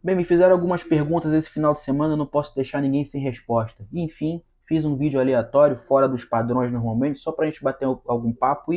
Bem, me fizeram algumas perguntas esse final de semana, eu não posso deixar ninguém sem resposta. Enfim, fiz um vídeo aleatório, fora dos padrões normalmente, só para a gente bater algum papo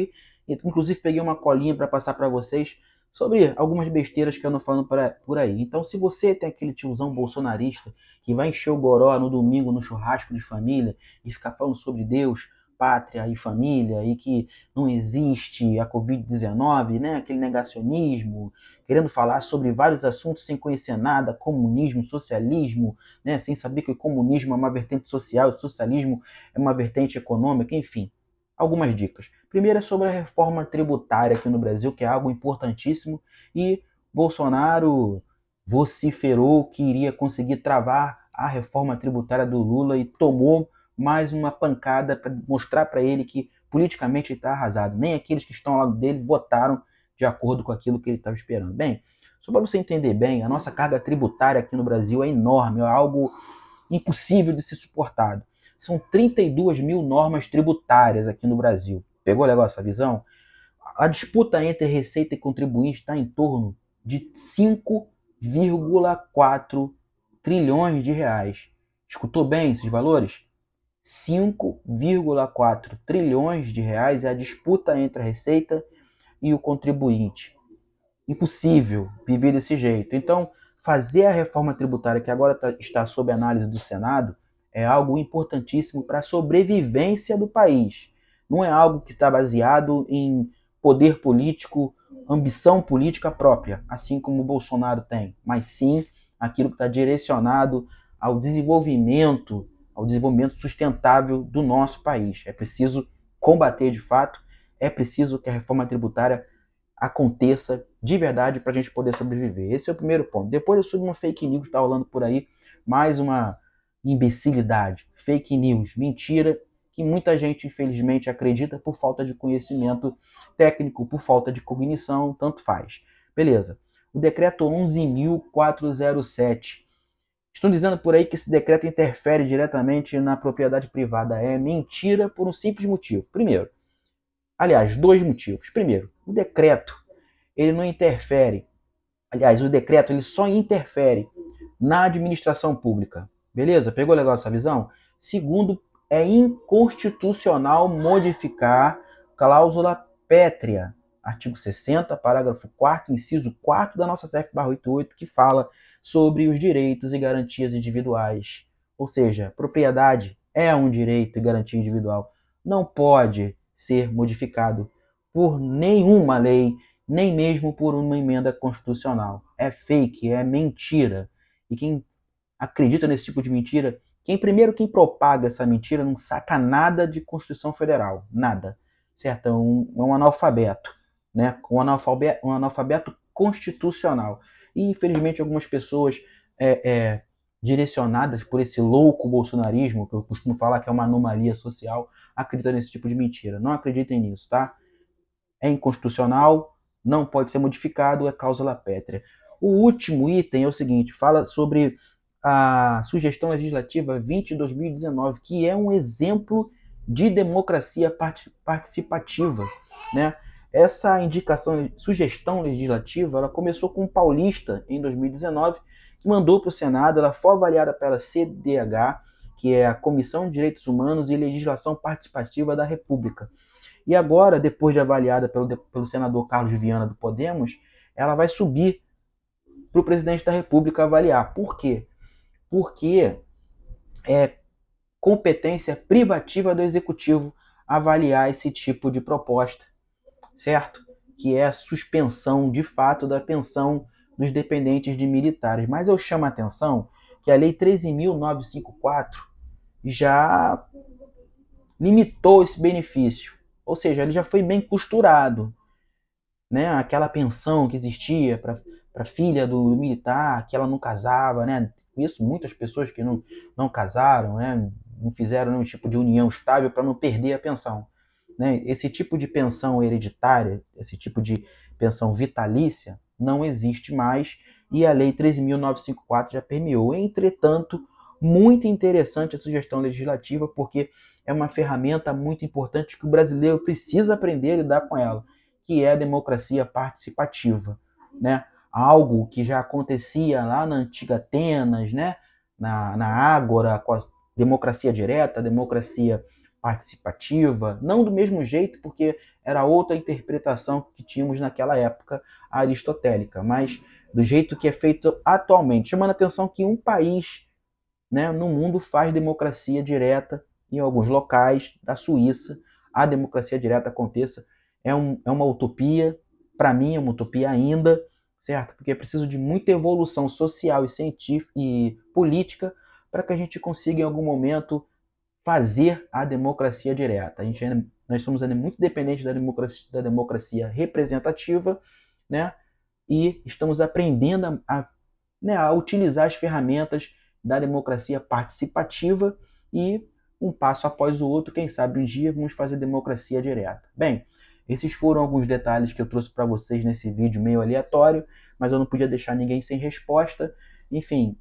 inclusive peguei uma colinha para passar para vocês sobre algumas besteiras que eu ando falando por aí. Então, se você tem aquele tiozão bolsonarista que vai encher o goró no domingo no churrasco de família e ficar falando sobre Deus, pátria e família e que não existe a Covid-19, né? Aquele negacionismo, querendo falar sobre vários assuntos sem conhecer nada, comunismo, socialismo, né? Sem saber que o comunismo é uma vertente social, o socialismo é uma vertente econômica, enfim. Algumas dicas. Primeiro é sobre a reforma tributária aqui no Brasil, que é algo importantíssimo, e Bolsonaro vociferou que iria conseguir travar a reforma tributária do Lula e tomou mais uma pancada para mostrar para ele que politicamente ele está arrasado. Nem aqueles que estão ao lado dele votaram de acordo com aquilo que ele estava esperando. Bem, só para você entender bem, a nossa carga tributária aqui no Brasil é enorme, é algo impossível de ser suportado. São 32 mil normas tributárias aqui no Brasil. Pegou legal essa visão? A disputa entre receita e contribuinte está em torno de 5,4 trilhões de reais. Escutou bem esses valores? 5,4 trilhões de reais é a disputa entre a receita e o contribuinte. Impossível viver desse jeito. Então, fazer a reforma tributária que agora está sob análise do Senado é algo importantíssimo para a sobrevivência do país. Não é algo que está baseado em poder político, ambição política própria, assim como o Bolsonaro tem, mas sim aquilo que está direcionado ao desenvolvimento sustentável do nosso país. É preciso combater de fato, é preciso que a reforma tributária aconteça de verdade para a gente poder sobreviver. Esse é o primeiro ponto. Depois eu subo uma fake news que está rolando por aí, mais uma imbecilidade, fake news, mentira, que muita gente infelizmente acredita por falta de conhecimento técnico, por falta de cognição, tanto faz. Beleza. O decreto 11.407. Estão dizendo por aí que esse decreto interfere diretamente na propriedade privada. É mentira por um simples motivo. Primeiro, aliás, dois motivos. Primeiro, o decreto, ele não interfere. Aliás, o decreto, ele só interfere na administração pública. Beleza? Pegou legal essa visão? Segundo, é inconstitucional modificar cláusula pétrea. Artigo 60, parágrafo 4º, inciso 4 da nossa CF/88, que fala sobre os direitos e garantias individuais. Ou seja, propriedade é um direito e garantia individual. Não pode ser modificado por nenhuma lei, nem mesmo por uma emenda constitucional. É fake, é mentira. E quem acredita nesse tipo de mentira, quem propaga essa mentira não saca nada de Constituição Federal, nada, certo? É um analfabeto, né? Um analfabeto constitucional. E infelizmente algumas pessoas direcionadas por esse louco bolsonarismo, que eu costumo falar que é uma anomalia social, acreditam nesse tipo de mentira. Não acreditem nisso, tá? É inconstitucional, não pode ser modificado, é cláusula pétrea. O último item é o seguinte, fala sobre a Sugestão Legislativa 20/2019, que é um exemplo de democracia participativa, né? Essa sugestão legislativa, ela começou com o Paulista em 2019, que mandou para o Senado, ela foi avaliada pela CDH, que é a Comissão de Direitos Humanos e Legislação Participativa da República. E agora, depois de avaliada pelo senador Carlos Viana do Podemos, ela vai subir para o presidente da República avaliar. Por quê? Porque é competência privativa do Executivo avaliar esse tipo de proposta, certo? Que é a suspensão, de fato, da pensão dos dependentes de militares. Mas eu chamo a atenção que a Lei 13.954 já limitou esse benefício. Ou seja, ele já foi bem costurado, né? Aquela pensão que existia para filha do militar, que ela não casava, né? Isso, muitas pessoas que não casaram, né? Não fizeram nenhum tipo de união estável para não perder a pensão, né? Esse tipo de pensão hereditária, esse tipo de pensão vitalícia, não existe mais e a Lei 13.954 já permeou. Entretanto, muito interessante a sugestão legislativa, porque é uma ferramenta muito importante que o brasileiro precisa aprender a lidar com ela, que é a democracia participativa, né? algo que já acontecia lá na antiga Atenas, né? na Ágora, com a democracia direta, a democracia participativa, não do mesmo jeito, porque era outra interpretação que tínhamos naquela época aristotélica, mas do jeito que é feito atualmente, chamando a atenção que um país, né, no mundo faz democracia direta em alguns locais da Suíça. A democracia direta aconteça, é uma utopia, para mim é uma utopia ainda, certo? Porque é preciso de muita evolução social e científica e política para que a gente consiga em algum momento fazer a democracia direta. Nós somos ainda muito dependentes da democracia representativa, né? E estamos aprendendo a utilizar as ferramentas da democracia participativa e um passo após o outro, quem sabe um dia vamos fazer democracia direta. Bem, esses foram alguns detalhes que eu trouxe para vocês nesse vídeo meio aleatório, mas eu não podia deixar ninguém sem resposta. Enfim,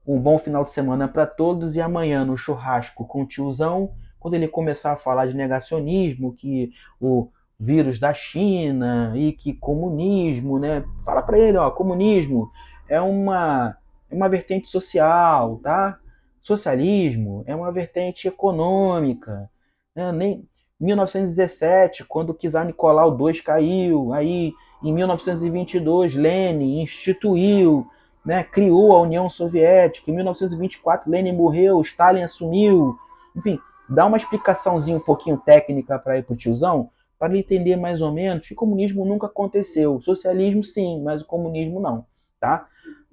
um bom final de semana para todos e amanhã no churrasco com o tiozão, quando ele começar a falar de negacionismo, que o vírus da China e que comunismo, né? Fala para ele, ó, comunismo é uma vertente social, tá? Socialismo é uma vertente econômica, né? Nem 1917, quando o czar Nicolau II caiu, aí em 1922 Lenin instituiu, né, criou a União Soviética. Em 1924 Lenin morreu, Stalin assumiu. Enfim, dá uma explicaçãozinha um pouquinho técnica para ir pro tiozão, para ele entender mais ou menos que o comunismo nunca aconteceu. O socialismo sim, mas o comunismo não, tá?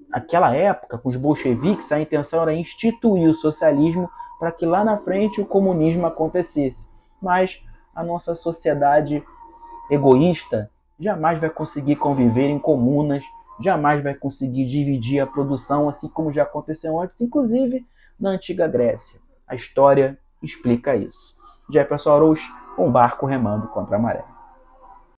Naquela época, com os bolcheviques, a intenção era instituir o socialismo para que lá na frente o comunismo acontecesse. Mas a nossa sociedade egoísta jamais vai conseguir conviver em comunas, jamais vai conseguir dividir a produção, assim como já aconteceu antes, inclusive na antiga Grécia. A história explica isso. Jefferson Araújo, um barco remando contra a maré.